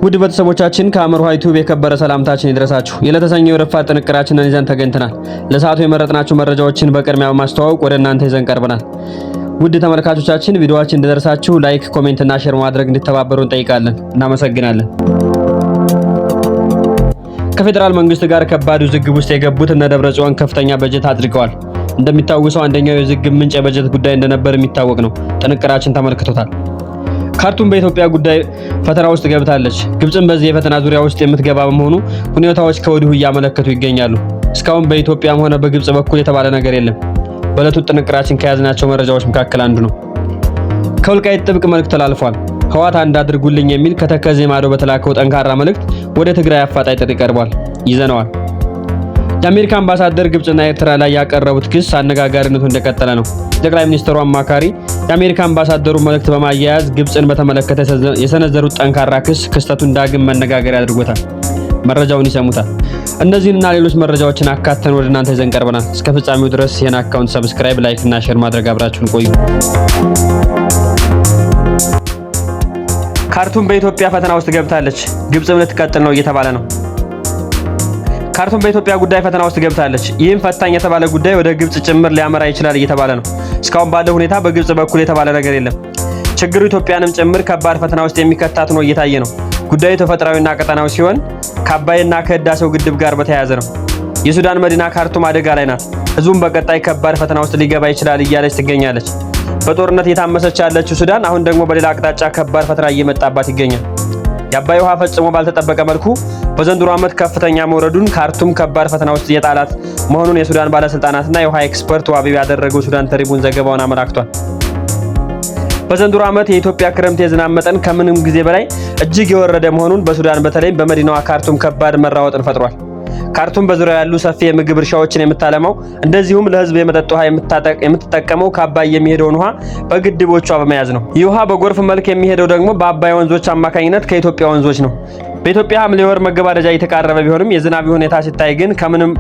ውድ ቤተሰቦቻችን ከአምሮሃ ዩቲዩብ የከበረ ሰላምታችን ይድረሳችሁ። የለተሰኘው ረፋት ጥንቅራችንን ይዘን ተገኝተናል። ለሰዓቱ የመረጥናቸው መረጃዎችን በቅድሚያ በማስተዋወቅ ወደ እናንተ ይዘን ቀርበናል። ውድ ተመልካቾቻችን ቪዲዮአችን እንዲደርሳችሁ ላይክ፣ ኮሜንት እና ሼር ማድረግ እንድትተባበሩን እንጠይቃለን። እናመሰግናለን። ከፌደራል መንግስት ጋር ከባድ ውዝግብ ውስጥ የገቡት እነ ደብረጽዮን ከፍተኛ በጀት አድርገዋል። እንደሚታወሰው አንደኛው የውዝግብ ምንጭ የበጀት ጉዳይ እንደነበር የሚታወቅ ነው። ጥንቅራችን ተመልክቶታል። ካርቱም በኢትዮጵያ ጉዳይ ፈተና ውስጥ ገብታለች። ግብጽም በዚህ የፈተና ዙሪያ ውስጥ የምትገባ በመሆኑ ሁኔታዎች ከወዲሁ እያመለከቱ ይገኛሉ። እስካሁን በኢትዮጵያም ሆነ በግብጽ በኩል የተባለ ነገር የለም። በዕለቱ ጥንቅራችን ከያዝናቸው መረጃዎች መካከል አንዱ ነው። ከወልቃይት ጥብቅ መልእክት ተላልፏል። ህወሓት አንድ አድርጉልኝ የሚል ከተከዜ ማዶ በተላከው ጠንካራ መልእክት ወደ ትግራይ አፋጣኝ ጥሪ ቀርቧል። ይዘነዋል። የአሜሪካ አምባሳደር ግብጽና ኤርትራ ላይ ያቀረቡት ክስ አነጋጋሪነቱ እንደቀጠለ ነው። ጠቅላይ ሚኒስትሩ አማካሪ የአሜሪካ አምባሳደሩ መልእክት በማያያዝ ግብጽን በተመለከተ የሰነዘሩት ጠንካራ ክስ ክስተቱን ዳግም መነጋገሪያ አድርጎታል። መረጃውን ይሰሙታል። እነዚህንና ሌሎች መረጃዎችን አካተን ወደ እናንተ ይዘን ቀርበናል። እስከ ፍጻሜው ድረስ ይህን አካውንት ሰብስክራይብ፣ ላይክ እና ሼር ማድረግ አብራችሁን ቆዩ። ካርቱም በኢትዮጵያ ፈተና ውስጥ ገብታለች። ግብጽም ልትቀጥል ነው እየተባለ ነው። ካርቱም በኢትዮጵያ ጉዳይ ፈተና ውስጥ ገብታለች። ይህም ፈታኝ የተባለ ጉዳይ ወደ ግብጽ ጭምር ሊያመራ ይችላል እየተባለ ነው። እስካሁን ባለው ሁኔታ በግብጽ በኩል የተባለ ነገር የለም። ችግሩ ኢትዮጵያንም ጭምር ከባድ ፈተና ውስጥ የሚከታት ነው እየታየ ነው። ጉዳዩ ተፈጥሯዊና ቀጠናዊ ሲሆን ከአባይና ከህዳሴው ግድብ ጋር በተያያዘ ነው። የሱዳን መዲና ካርቱም አደጋ ላይ ናት። ህዝቡም በቀጣይ ከባድ ፈተና ውስጥ ሊገባ ይችላል እያለች ትገኛለች። በጦርነት እየታመሰች ያለችው ሱዳን አሁን ደግሞ በሌላ አቅጣጫ ከባድ ፈተና እየመጣባት ይገኛል። የአባይ ውሃ ፈጽሞ ባልተጠበቀ መልኩ በዘንድሮ ዓመት ከፍተኛ መውረዱን ካርቱም ከባድ ፈተና ውስጥ የጣላት መሆኑን የሱዳን ባለስልጣናትና የውሃ ኤክስፐርት ዋቢ ያደረገው ሱዳን ትሪቡን ዘገባውን አመላክቷል። በዘንድሮ ዓመት የኢትዮጵያ ክረምት የዝናብ መጠን ከምንም ጊዜ በላይ እጅግ የወረደ መሆኑን በሱዳን በተለይም በመዲናዋ ካርቱም ከባድ መራወጥን ፈጥሯል። ካርቱም በዙሪያው ያሉ ሰፊ የምግብ እርሻዎችን የምታለማው እንደዚሁም ለህዝብ የመጠጥ ውሃ የምትጠቀመው ከአባይ የሚሄደውን ውሃ በግድቦቿ በመያዝ ነው። ይህ ውሃ በጎርፍ መልክ የሚሄደው ደግሞ በአባይ ወንዞች አማካኝነት ከኢትዮጵያ ወንዞች ነው። በኢትዮጵያ ሐምሌ ወር መገባደጃ የተቃረበ ቢሆንም የዝናብ ሁኔታ ሲታይ ግን ከምንም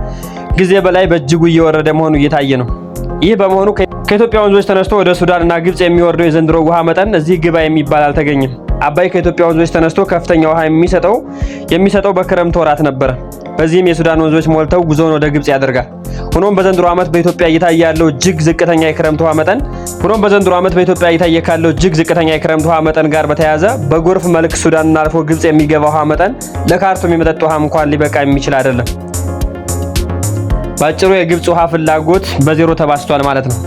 ጊዜ በላይ በእጅጉ እየወረደ መሆኑ እየታየ ነው። ይህ በመሆኑ ከኢትዮጵያ ወንዞች ተነስቶ ወደ ሱዳንና ግብጽ የሚወርደው የዘንድሮ ውሃ መጠን እዚህ ግባ የሚባል አልተገኘም። አባይ ከኢትዮጵያ ወንዞች ተነስቶ ከፍተኛ ውሃ የሚሰጠው በክረምት ወራት ነበረ። በዚህም የሱዳን ወንዞች ሞልተው ጉዞውን ወደ ግብጽ ያደርጋል። ሆኖም በዘንድሮ ዓመት በኢትዮጵያ እየታየ ካለው እጅግ ዝቅተኛ የክረምት ውሃ መጠን ጋር በተያያዘ በጎርፍ መልክ ሱዳንን አልፎ ግብጽ የሚገባው ውሃ መጠን ለካርቱም የመጠጥ ውሃ እንኳን ሊበቃ የሚችል አይደለም። ባጭሩ የግብጽ ውሃ ፍላጎት በዜሮ ተባስቷል ማለት ነው።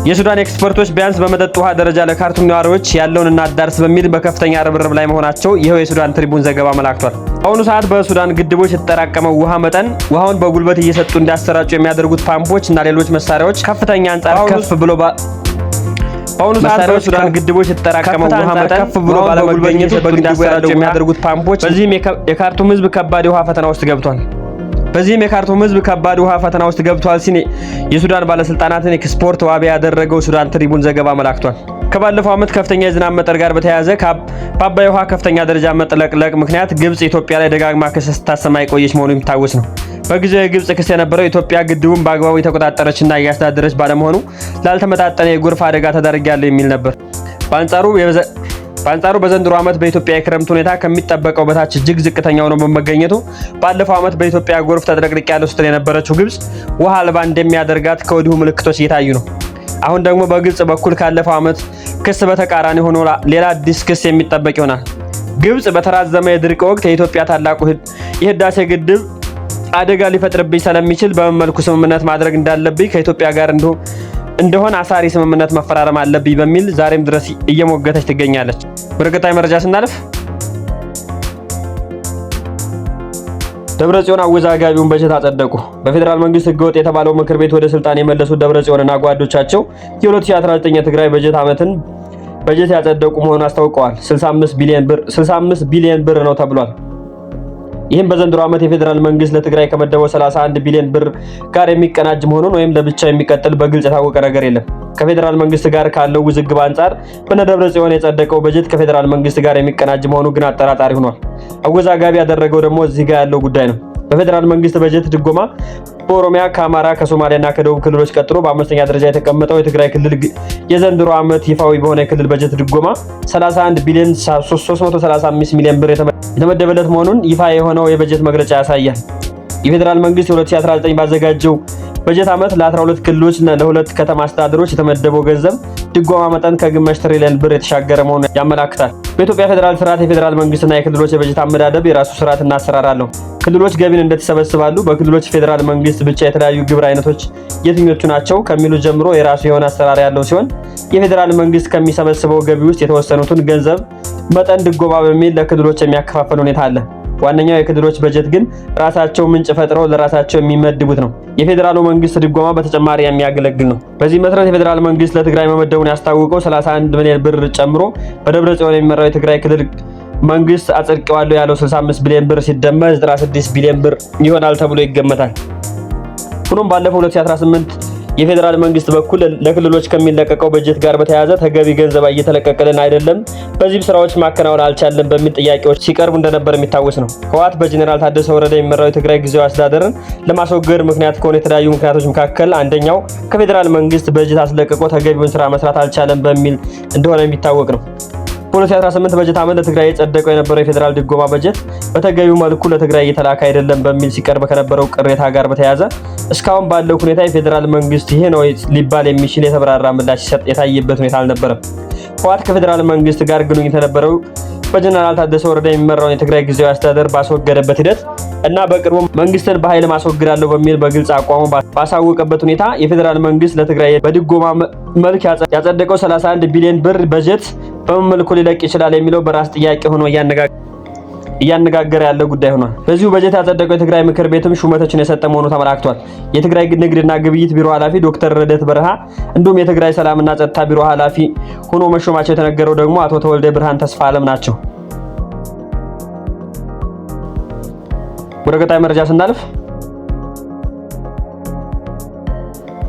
የሱዳን ኤክስፐርቶች ቢያንስ በመጠጥ ውሃ ደረጃ ለካርቱም ነዋሪዎች ያለውን እናዳርስ በሚል በከፍተኛ ርብርብ ላይ መሆናቸው ይኸው የሱዳን ትሪቡን ዘገባ አመላክቷል። በአሁኑ ሰዓት በሱዳን ግድቦች የተጠራቀመው ውሃ መጠን ውሃውን በጉልበት እየሰጡ እንዲያሰራጩ የሚያደርጉት ፓምፖች እና ሌሎች መሳሪያዎች ከፍተኛ አንጻር ከፍ ብሎ በአሁኑ ሰዓት በሱዳን ግድቦች የተጠራቀመው ውሃ መጠን ከፍ ብሎ ባለመገኘቱ በግድቡ ያለው የሚያደርጉት ፓምፖች በዚህም የካርቱም ህዝብ ከባድ የውሃ ፈተና ውስጥ ገብቷል ሲል የሱዳን ባለስልጣናትን ኤክስፐርት ዋቢ ያደረገው ሱዳን ትሪቡን ዘገባ አመላክቷል። ከባለፈው ዓመት ከፍተኛ የዝናብ መጠን ጋር በተያያዘ በአባይ ውሃ ከፍተኛ ደረጃ መጥለቅለቅ ምክንያት ግብጽ ኢትዮጵያ ላይ ደጋግማ ክስ ስታሰማ የቆየች መሆኑ የሚታወስ ነው። በጊዜው የግብጽ ክስ የነበረው ኢትዮጵያ ግድቡን በአግባቡ የተቆጣጠረችና እያስተዳደረች ባለመሆኑ ላልተመጣጠነ የጎርፍ አደጋ ተዳርጋለች የሚል ነበር። በአንጻሩ በዘንድሮ ዓመት በኢትዮጵያ የክረምት ሁኔታ ከሚጠበቀው በታች እጅግ ዝቅተኛ ሆኖ በመገኘቱ ባለፈው ዓመት በኢትዮጵያ ጎርፍ ተጥለቅልቅ ያለው ስትል የነበረችው ግብጽ ውሃ አልባ እንደሚያደርጋት ከወዲሁ ምልክቶች እየታዩ ነው። አሁን ደግሞ በግብጽ በኩል ካለፈው ዓመት ክስ በተቃራኒ ሆኖ ሌላ አዲስ ክስ የሚጠበቅ ይሆናል። ግብጽ በተራዘመ የድርቅ ወቅት የኢትዮጵያ ታላቁ የህዳሴ ግድብ አደጋ ሊፈጥርብኝ ስለሚችል በምን መልኩ ስምምነት ማድረግ እንዳለብኝ ከኢትዮጵያ ጋር እንደሆነ አሳሪ ስምምነት መፈራረም አለብኝ በሚል ዛሬም ድረስ እየሞገተች ትገኛለች። በርግጣይ መረጃ ስናልፍ ደብረጽዮን አወዛጋቢውን በጀት አጸደቁ። በፌደራል መንግስት ህገወጥ የተባለው ምክር ቤት ወደ ስልጣን የመለሱት ደብረጽዮንና ጓዶቻቸው የ2019 የትግራይ በጀት ዓመትን በጀት ያጸደቁ መሆኑን አስታውቀዋል። 65 ቢሊዮን ብር ነው ተብሏል። ይህም በዘንድሮ ዓመት የፌደራል መንግስት ለትግራይ ከመደበው 31 ቢሊዮን ብር ጋር የሚቀናጅ መሆኑን ወይም ለብቻ የሚቀጥል በግልጽ የታወቀ ነገር የለም። ከፌደራል መንግስት ጋር ካለው ውዝግብ አንጻር በነ ደብረጽዮን የጸደቀው በጀት ከፌደራል መንግስት ጋር የሚቀናጅ መሆኑ ግን አጠራጣሪ ሆኗል። አወዛጋቢ ያደረገው ደግሞ እዚህ ጋር ያለው ጉዳይ ነው። በፌደራል መንግስት በጀት ድጎማ በኦሮሚያ ከአማራ ከሶማሊያና ከደቡብ ክልሎች ቀጥሎ በአምስተኛ ደረጃ የተቀመጠው የትግራይ ክልል የዘንድሮ ዓመት ይፋዊ በሆነ የክልል በጀት ድጎማ 31 ቢሊዮን 335 ሚሊዮን ብር የተመደበለት መሆኑን ይፋ የሆነው የበጀት መግለጫ ያሳያል። የፌዴራል መንግስት የ2019 ባዘጋጀው በጀት ዓመት ለ12 ክልሎች እና ለ2 ከተማ አስተዳደሮች የተመደበው ገንዘብ ድጎማ መጠን ከግማሽ ትሪሊዮን ብር የተሻገረ መሆኑን ያመለክታል። በኢትዮጵያ ፌዴራል ስርዓት የፌዴራል መንግስትና የክልሎች የበጀት አመዳደብ የራሱ ስርዓትና አሰራር አለው። ክልሎች ገቢን እንደተሰበስባሉ በክልሎች ፌዴራል መንግስት ብቻ የተለያዩ ግብር አይነቶች የትኞቹ ናቸው ከሚሉ ጀምሮ የራሱ የሆነ አሰራር ያለው ሲሆን የፌዴራል መንግስት ከሚሰበስበው ገቢ ውስጥ የተወሰኑትን ገንዘብ መጠን ድጎማ በሚል ለክልሎች የሚያከፋፍል ሁኔታ አለ። ዋነኛው የክልሎች በጀት ግን ራሳቸው ምንጭ ፈጥረው ለራሳቸው የሚመድቡት ነው። የፌዴራሉ መንግስት ድጎማ በተጨማሪ የሚያገለግል ነው። በዚህ መሰረት የፌዴራል መንግስት ለትግራይ መመደቡን ያስታወቀው 31 ሚሊዮን ብር ጨምሮ በደብረጽዮን የሚመራው የትግራይ ክልል መንግስት አጽድቀዋለሁ ያለው 65 ቢሊዮን ብር ሲደመር 96 ቢሊዮን ብር ይሆናል ተብሎ ይገመታል። ሆኖም ባለፈው 2018 የፌዴራል መንግስት በኩል ለክልሎች ከሚለቀቀው በጀት ጋር በተያያዘ ተገቢ ገንዘብ እየተለቀቀልን አይደለም፣ በዚህ ስራዎች ማከናወን አልቻለም በሚል ጥያቄዎች ሲቀርቡ እንደነበር የሚታወስ ነው። ህወሓት በጄኔራል ታደሰ ወረደ የሚመራው የትግራይ ጊዜያዊ አስተዳደርን ለማስወገድ ምክንያት ከሆኑ የተለያዩ ምክንያቶች መካከል አንደኛው ከፌዴራል መንግስት በጀት አስለቅቆ ተገቢውን ስራ መስራት አልቻለም በሚል እንደሆነ የሚታወቅ ነው። በ2018 በጀት ዓመት ለትግራይ የጸደቀው የነበረው የፌዴራል ድጎማ በጀት በተገቢው መልኩ ለትግራይ እየተላከ አይደለም በሚል ሲቀርብ ከነበረው ቅሬታ ጋር በተያያዘ እስካሁን ባለው ሁኔታ የፌዴራል መንግስት ይሄ ነው ሊባል የሚችል የተብራራ ምላሽ ሲሰጥ የታየበት ሁኔታ አልነበረም። ህወሓት ከፌዴራል መንግስት ጋር ግንኙነት የነበረው በጄኔራል ታደሰ ወረደ የሚመራውን የትግራይ ጊዜያዊ አስተዳደር ባስወገደበት ሂደት እና በቅርቡ መንግስትን በኃይል ማስወግዳለሁ በሚል በግልጽ አቋሙ ባሳወቀበት ሁኔታ የፌዴራል መንግስት ለትግራይ በድጎማ መልክ ያጸደቀው 31 ቢሊዮን ብር በጀት በምን መልኩ ሊለቅ ይችላል የሚለው በራስ ጥያቄ ሆኖ እያነጋገረ ያለ ጉዳይ ሆኗል። በዚሁ በጀት ያጸደቀው የትግራይ ምክር ቤትም ሹመቶችን የሰጠ መሆኑ ተመላክቷል። የትግራይ ንግድና ግብይት ቢሮ ኃላፊ ዶክተር ረደት በረሃ እንዲሁም የትግራይ ሰላምና ጸጥታ ቢሮ ኃላፊ ሆኖ መሾማቸው የተነገረው ደግሞ አቶ ተወልደ ብርሃን ተስፋ አለም ናቸው። ወደ ቀጣይ መረጃ ስናልፍ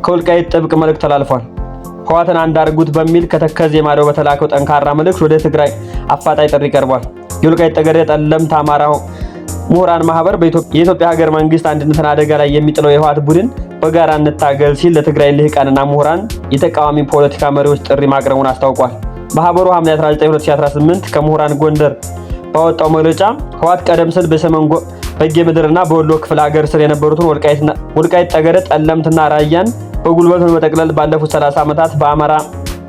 ከወልቃይት ጥብቅ መልእክት ተላልፏል። ህወሓትን አንድ አድርጉት በሚል ከተከዜ ማዶ በተላከው ጠንካራ መልእክት ወደ ትግራይ አፋጣኝ ጥሪ ቀርቧል። የወልቃይት ጠገዴ ጠለምት አማራ ምሁራን ማህበር የኢትዮጵያ ሀገር መንግስት አንድነትን አደጋ ላይ የሚጥለው የህወሓት ቡድን በጋራ እንታገል ሲል ለትግራይ ልሂቃንና ምሁራን የተቃዋሚ ፖለቲካ መሪዎች ጥሪ ማቅረቡን አስታውቋል። ማህበሩ ሐምሌ 19 2018 ከምሁራን ጎንደር ባወጣው መግለጫ ህወሓት ቀደም ሲል በሰሜን በጌምድርና በወሎ ክፍለ ሀገር ስር የነበሩትን ወልቃይት ጠገዴ ጠለምትና ራያን በጉልበት በመጠቅለል ባለፉት 30 ዓመታት በአማራ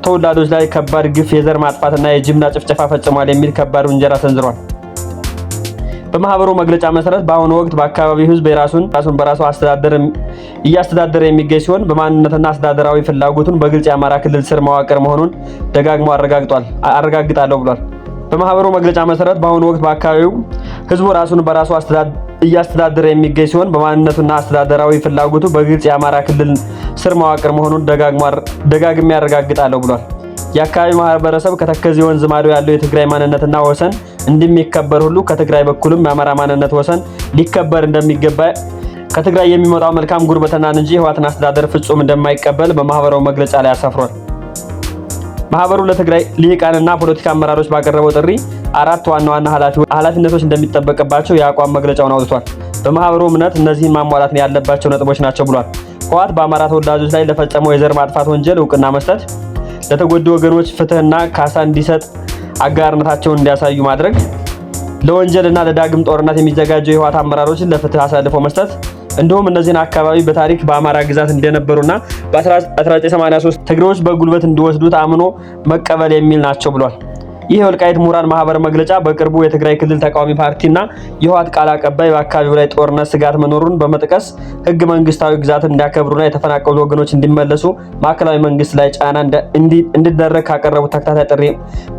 ተወላጆች ላይ ከባድ ግፍ፣ የዘር ማጥፋትና የጅምላ ጭፍጨፋ ፈጽሟል የሚል ከባድ ውንጀላ ሰንዝሯል። በማህበሩ መግለጫ መሰረት በአሁኑ ወቅት በአካባቢው ህዝብ ራሱን በራሱ እያስተዳደረ የሚገኝ ሲሆን በማንነትና አስተዳደራዊ ፍላጎቱን በግልጽ የአማራ ክልል ስር መዋቅር መሆኑን ደጋግሞ አረጋግጣለሁ ብሏል። በማህበሩ መግለጫ መሰረት በአሁኑ ወቅት በአካባቢው ህዝቡ ራሱን በራሱ እያስተዳደረ የሚገኝ ሲሆን በማንነቱና አስተዳደራዊ ፍላጎቱ በግልጽ የአማራ ክልል ስር መዋቅር መሆኑን ደጋግሜ ያረጋግጣለሁ ብሏል። የአካባቢ ማህበረሰብ ከተከዜ ወንዝ ማዶ ያለው የትግራይ ማንነትና ወሰን እንደሚከበር ሁሉ ከትግራይ በኩልም የአማራ ማንነት ወሰን ሊከበር እንደሚገባ ከትግራይ የሚመጣው መልካም ጉርበተናን እንጂ ህወሓትን አስተዳደር ፍጹም እንደማይቀበል በማህበራዊ መግለጫ ላይ አሰፍሯል። ማህበሩ ለትግራይ ልሂቃንና ፖለቲካ አመራሮች ባቀረበው ጥሪ 4 ዋና ዋና ኃላፊነቶች እንደሚጠበቅባቸው የአቋም መግለጫውን አውጥቷል። በማህበሩ እምነት እነዚህን ማሟላት ያለባቸው ነጥቦች ናቸው ብሏል። ህወሓት በአማራ ተወላጆች ላይ ለፈጸመው የዘር ማጥፋት ወንጀል እውቅና መስጠት፣ ለተጎዱ ወገኖች ፍትህና ካሳ እንዲሰጥ አጋርነታቸውን እንዲያሳዩ ማድረግ፣ ለወንጀልና ለዳግም ጦርነት የሚዘጋጁ የህወሓት አመራሮችን ለፍትህ አሳልፎ መስጠት እንዲሁም እነዚህን አካባቢ በታሪክ በአማራ ግዛት እንደነበሩና በ1983 ትግሬዎች በጉልበት እንዲወስዱት አምኖ መቀበል የሚል ናቸው ብሏል። ይህ የወልቃይት ምሁራን ማህበር መግለጫ በቅርቡ የትግራይ ክልል ተቃዋሚ ፓርቲና የህወሓት ቃል አቀባይ በአካባቢው ላይ ጦርነት ስጋት መኖሩን በመጥቀስ ህገ መንግስታዊ ግዛትን እንዲያከብሩና የተፈናቀሉ ወገኖች እንዲመለሱ ማዕከላዊ መንግስት ላይ ጫና እንዲደረግ ካቀረቡት ተከታታይ ጥሪ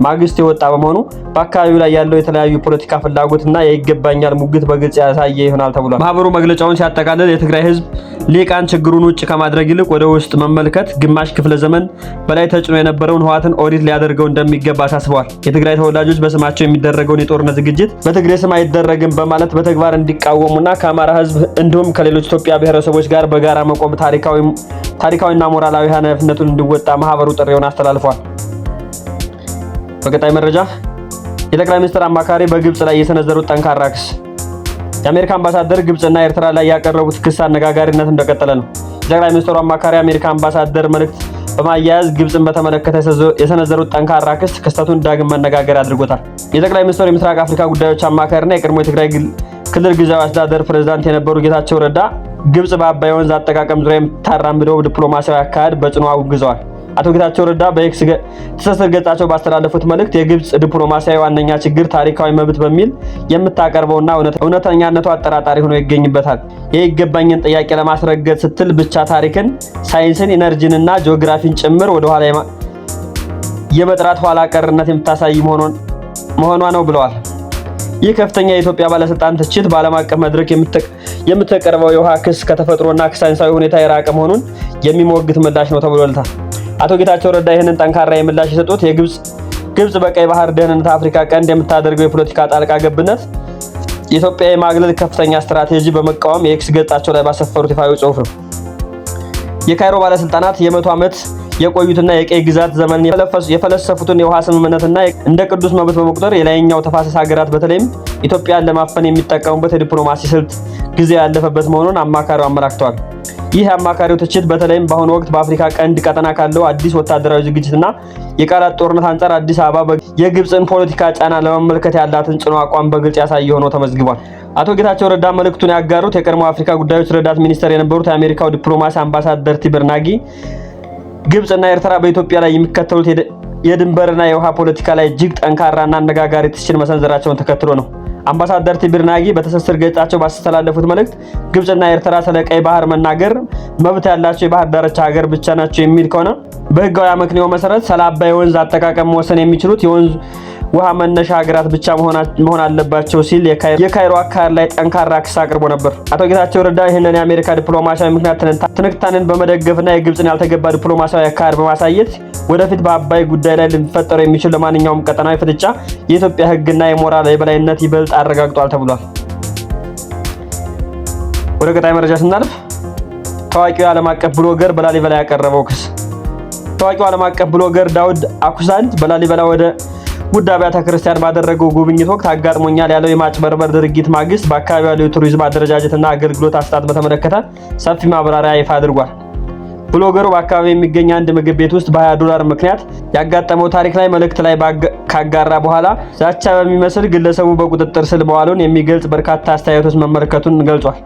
ማግስት የወጣ በመሆኑ በአካባቢው ላይ ያለው የተለያዩ ፖለቲካ ፍላጎትና የይገባኛል ሙግት በግልጽ ያሳየ ይሆናል ተብሏል። ማህበሩ መግለጫውን ሲያጠቃልል የትግራይ ህዝብ ሊቃን ችግሩን ውጭ ከማድረግ ይልቅ ወደ ውስጥ መመልከት ግማሽ ክፍለ ዘመን በላይ ተጭኖ የነበረውን ህወሓትን ኦዲት ሊያደርገው እንደሚገባ አሳስበዋል። የትግራይ ተወላጆች በስማቸው የሚደረገውን የጦርነት ዝግጅት በትግሬ ስም አይደረግም በማለት በተግባር እንዲቃወሙና ከአማራ ህዝብ እንዲሁም ከሌሎች ኢትዮጵያ ብሔረሰቦች ጋር በጋራ መቆም ታሪካዊና ሞራላዊ ኃላፊነቱን እንዲወጣ ማህበሩ ጥሪውን አስተላልፏል። በቀጣይ መረጃ የጠቅላይ ሚኒስትር አማካሪ በግብጽ ላይ የሰነዘሩት ጠንካራ ክስ። የአሜሪካ አምባሳደር ግብጽና ኤርትራ ላይ ያቀረቡት ክስ አነጋጋሪነት እንደቀጠለ ነው። የጠቅላይ ሚኒስትሩ አማካሪ የአሜሪካ አምባሳደር መልእክት በማያያዝ ግብጽን በተመለከተ የሰነዘሩት ጠንካራ ክስ ክስተቱን ዳግም መነጋገር አድርጎታል። የጠቅላይ ሚኒስትሩ የምስራቅ አፍሪካ ጉዳዮች አማካሪና የቀድሞ የትግራይ ክልል ጊዜያዊ አስተዳደር ፕሬዝዳንት የነበሩ ጌታቸው ረዳ ግብጽ በአባይ ወንዝ አጠቃቀም ዙሪያ የምታራምደው ዲፕሎማሲያዊ አካሄድ በጽኑ አውግዘዋል። አቶ ጌታቸው ረዳ በኤክስ ትስስር ገጻቸው ባስተላለፉት መልእክት የግብጽ ዲፕሎማሲያዊ ዋነኛ ችግር ታሪካዊ መብት በሚል የምታቀርበውና እውነተኛነቱ አጠራጣሪ ሆኖ ይገኝበታል። የይገባኝን ጥያቄ ለማስረገጥ ስትል ብቻ ታሪክን፣ ሳይንስን፣ ኢነርጂንና ጂኦግራፊን ጭምር ወደ ኋላ የመጥራት ኋላ ቀርነት የምታሳይ መሆኗ ነው ብለዋል። ይህ ከፍተኛ የኢትዮጵያ ባለስልጣን ትችት በዓለም አቀፍ መድረክ የምትቀርበው የውሃ ክስ ከተፈጥሮና ከሳይንሳዊ ሁኔታ የራቀ መሆኑን የሚሞግት ምላሽ ነው ተብሎልታል። አቶ ጌታቸው ረዳ ይህንን ጠንካራ ምላሽ የሰጡት ግብጽ በቀይ ባህር ደህንነት አፍሪካ ቀንድ የምታደርገው የፖለቲካ ጣልቃ ገብነት የኢትዮጵያ የማግለል ከፍተኛ ስትራቴጂ በመቃወም የኤክስ ገጻቸው ላይ ባሰፈሩት ይፋዊ ጽሑፍ ነው። የካይሮ ባለስልጣናት የመቶ ዓመት የቆዩትና የቀይ ግዛት ዘመን የፈለሰፉትን የውሃ ስምምነትና እንደ ቅዱስ መብት በመቁጠር የላይኛው ተፋሰስ ሀገራት በተለይም ኢትዮጵያን ለማፈን የሚጠቀሙበት የዲፕሎማሲ ስልት ጊዜ ያለፈበት መሆኑን አማካሪው አመላክተዋል። ይህ አማካሪው ትችት በተለይም በአሁኑ ወቅት በአፍሪካ ቀንድ ቀጠና ካለው አዲስ ወታደራዊ ዝግጅትና የቃላት ጦርነት አንጻር አዲስ አበባ የግብጽን ፖለቲካ ጫና ለመመልከት ያላትን ጽኑ አቋም በግልጽ ያሳየ ሆኖ ተመዝግቧል። አቶ ጌታቸው ረዳ መልእክቱን ያጋሩት የቀድሞ አፍሪካ ጉዳዮች ረዳት ሚኒስትር የነበሩት የአሜሪካው ዲፕሎማሲ አምባሳደር ቲበር ናጊ ግብጽና ኤርትራ በኢትዮጵያ ላይ የሚከተሉት የድንበርና የውሃ ፖለቲካ ላይ እጅግ ጠንካራና አነጋጋሪ ትችት መሰንዘራቸውን ተከትሎ ነው። አምባሳደር ቲበር ናጊ በትስስር ገጻቸው ባስተላለፉት መልእክት ግብጽና ኤርትራ ስለ ቀይ ባህር መናገር መብት ያላቸው የባህር ዳርቻ ሀገር ብቻ ናቸው የሚል ከሆነ በህጋዊ አመክንዮ መሰረት ስለ አባይ ወንዝ አጠቃቀም መወሰን የሚችሉት የወንዝ ውሃ መነሻ ሀገራት ብቻ መሆን አለባቸው ሲል የካይሮ አካሄድ ላይ ጠንካራ ክስ አቅርቦ ነበር። አቶ ጌታቸው ረዳ ይህንን የአሜሪካ ዲፕሎማሲያዊ ምክንያት ትንታኔን በመደገፍና የግብጽን ያልተገባ ዲፕሎማሲያዊ አካሄድ በማሳየት ወደፊት በአባይ ጉዳይ ላይ ሊፈጠሩ የሚችሉ ለማንኛውም ቀጠናዊ ፍጥጫ የኢትዮጵያ ህግና የሞራል የበላይነት ይበልጥ አረጋግጧል ተብሏል። ወደ ቀጣይ መረጃ ስናልፍ ታዋቂው ዓለም አቀፍ ብሎገር በላሊበላ ያቀረበው ክስ። ታዋቂው ዓለም አቀፍ ብሎገር ዳውድ አኩሳንድ በላሊበላ ወደ ውድ አብያተ ክርስቲያን ባደረገው ጉብኝት ወቅት አጋጥሞኛል ያለው የማጭበርበር ድርጊት ማግስት በአካባቢው ያለው የቱሪዝም አደረጃጀትና አገልግሎት አሰጣጥ በተመለከተ ሰፊ ማብራሪያ ይፋ አድርጓል። ብሎገሩ በአካባቢው የሚገኝ አንድ ምግብ ቤት ውስጥ በ$20 ምክንያት ያጋጠመው ታሪክ ላይ መልእክት ላይ ካጋራ በኋላ ዛቻ በሚመስል ግለሰቡ በቁጥጥር ስር መዋሉን የሚገልጽ በርካታ አስተያየቶች መመልከቱን ገልጿል።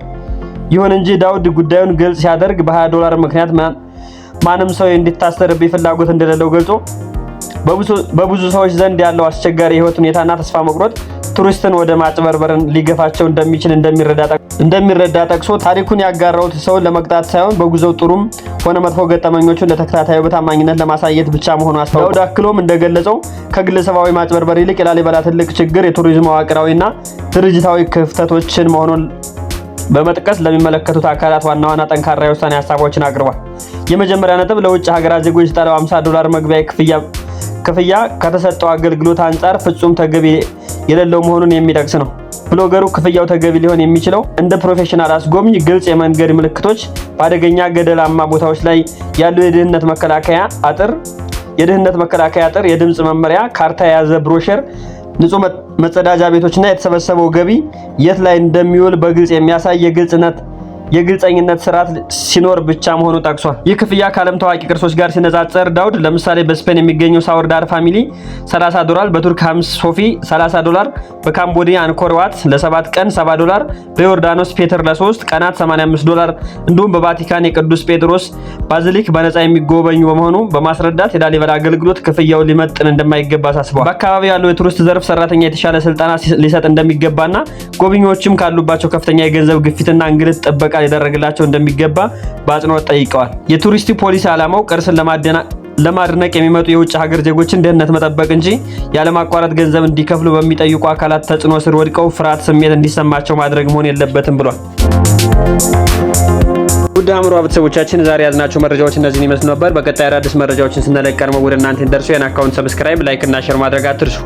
ይሁን እንጂ ዳውድ ጉዳዩን ግልጽ ሲያደርግ በ$20 ምክንያት ማንም ሰው እንዲታሰርብኝ ፍላጎት እንደሌለው ገልጾ በብዙ ሰዎች ዘንድ ያለው አስቸጋሪ የህይወት ሁኔታና ተስፋ መቁረጥ ቱሪስትን ወደ ማጭበርበርን ሊገፋቸው እንደሚረዳ ጠቅሶ ታሪኩን ያጋራውት ሰውን ለመቅጣት ሳይሆን በጉዞው ጥሩም ሆነ መጥፎ ገጠመኞቹን ለተከታታዩ በታማኝነት ለማሳየት ብቻ መሆኑን አስታውቋል። ዳውድ አክሎም እንደገለጸው ከግለሰባዊ ማጭበርበር ይልቅ የላሊበላ ትልቅ ችግር የቱሪዝም መዋቅራዊና ድርጅታዊ ክፍተቶችን መሆኑን በመጥቀስ ለሚመለከቱት አካላት ዋና ጠንካራ የውሳኔ ሀሳቦችን አቅርቧል። የመጀመሪያ ነጥብ ለውጭ ሀገራት ዜጎች የጣለው $50 መግቢያ ክፍያ ከተሰጠው አገልግሎት አንጻር ፍጹም ተገቢ የሌለው መሆኑን የሚጠቅስ ነው። ብሎገሩ ክፍያው ተገቢ ሊሆን የሚችለው እንደ ፕሮፌሽናል አስጎብኝ ግልጽ የመንገድ ምልክቶች፣ በአደገኛ ገደላማ ቦታዎች ላይ ያሉ የደህንነት መከላከያ አጥር፣ የድምጽ መመሪያ፣ ካርታ የያዘ ብሮሸር፣ ንጹህ መጸዳጃ ቤቶችና የተሰበሰበው ገቢ የት ላይ እንደሚውል በግልጽ የሚያሳይ የግልጸኝነት ስርዓት ሲኖር ብቻ መሆኑ ጠቅሷል። ይህ ክፍያ ከዓለም ታዋቂ ቅርሶች ጋር ሲነጻጸር ዳውድ ለምሳሌ በስፔን የሚገኘው ሳውርዳር ፋሚሊ $30፣ በቱርክ ሃምስ ሶፊ $30፣ በካምቦዲያ አንኮር ዋት ለ7 ቀን $70፣ በዮርዳኖስ ፔተር ለ3 ቀናት $85፣ እንዲሁም በቫቲካን የቅዱስ ጴጥሮስ ባዚሊክ በነፃ የሚጎበኙ በመሆኑ በማስረዳት የላሊበላ አገልግሎት ክፍያው ሊመጥን እንደማይገባ አሳስበዋል። በአካባቢው ያለው የቱሪስት ዘርፍ ሰራተኛ የተሻለ ስልጠና ሊሰጥ እንደሚገባና ጎብኚዎችም ካሉባቸው ከፍተኛ የገንዘብ ግፊትና እንግልት ጥበቃ ሊደረግላቸው እንደሚገባ በአጽንኦት ጠይቀዋል። የቱሪስት ፖሊሲ ዓላማው ቅርስን ለማድነቅ የሚመጡ የውጭ ሀገር ዜጎችን ደህንነት መጠበቅ እንጂ ያለማቋረጥ ገንዘብ እንዲከፍሉ በሚጠይቁ አካላት ተጽዕኖ ስር ወድቀው ፍርሃት ስሜት እንዲሰማቸው ማድረግ መሆን የለበትም ብሏል። ውድ አእምሮ ቤተሰቦቻችን ዛሬ ያዝናቸው መረጃዎች እነዚህን ይመስሉ ነበር። በቀጣይ አዳዲስ መረጃዎችን ስንለቅ ቀድመው ወደ እናንተ እንደርሱ የአካውንት ሰብስክራይብ፣ ላይክ እና ሼር ማድረግ አትርሱ።